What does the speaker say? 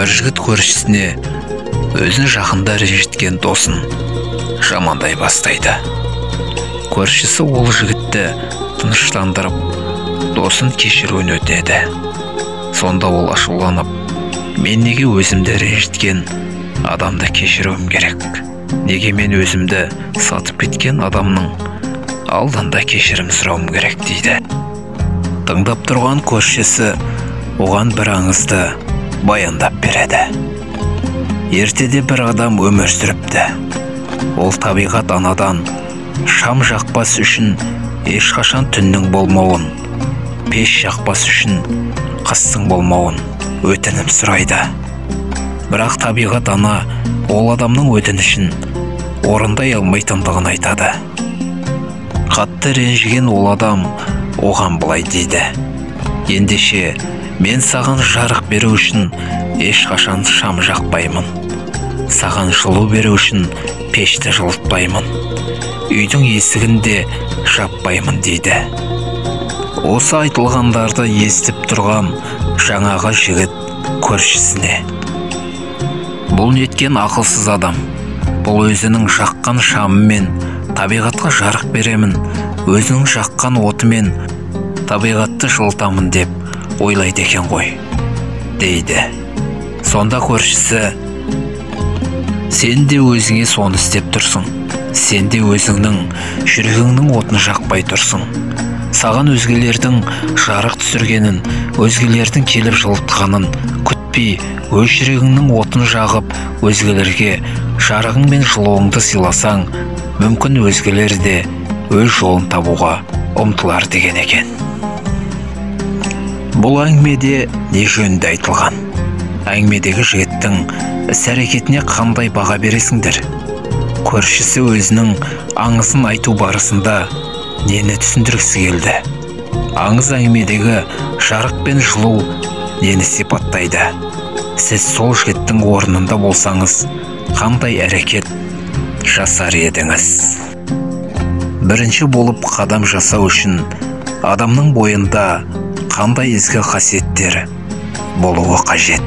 бір жігіт көршісіне өзін жақында ренжіткен досын жамандай бастайды. Көршісі ол жігітті тыныштандырып, досын кешіруін өтінеді. Сонда ол ашуланып, мен неге өзімді ренжіткен адамды кешіруім керек? Неге мен өзімді сатып кеткен адамның алдында кешірім сұрауым керек дейді. Тыңдап тұрған көршісі оған бір аңызды баяндап береді. Ертеде бір адам өмір сүріпті. Ол табиғат анадан шам жақпас үшін ешқашан түннің болмауын, пеш жақпас үшін қыстың болмауын өтінім сұрайды. Бірақ табиғат ана ол адамның өтінішін орындай алмайтындығын айтады. Қатты ренжіген ол адам оған былай дейді: ендеше мен саған жарық беру үшін ешқашан шам жақпаймын. Саған жылу беру үшін пешті жылытпаймын. Үйдің есігін де жаппаймын дейді. Осы айтылғандарды естіп тұрған жаңағы жігіт көршісіне: бұл неткен ақылсыз адам. Бұл өзінің жаққан шамымен табиғатқа жарық беремін, өзінің жаққан отымен табиғатты жылытамын деп ойлайды екен ғой, дейді. Сонда көршісі: сен де өзіңе соны істеп тұрсың. Сен де өзіңнің жүрегіңнің отын жақпай тұрсың. Саған өзгелердің жарық түсіргенін, өзгелердің келіп жылытқанын күтпей, өз жүрегіңнің отын жағып, өзгелерге жарығың мен жылуыңды сыйласаң, мүмкін өзгелер де өз жолын табуға ұмтылар деген екен. Бұл әңгімеде не жөнінде айтылған? Әңгімедегі жігіттің іс-әрекетіне қандай баға бересіңдер? Көршісі өзінің аңызын айту барысында нені түсіндіргісі келді? Аңыз әңгімедегі жарық пен жылу нені сипаттайды? Сіз сол жігіттің орнында болсаңыз, қандай әрекет жасар едіңіз? Бірінші болып қадам жасау үшін адамның бойында қандай ізгі қасиеттер болуы қажет?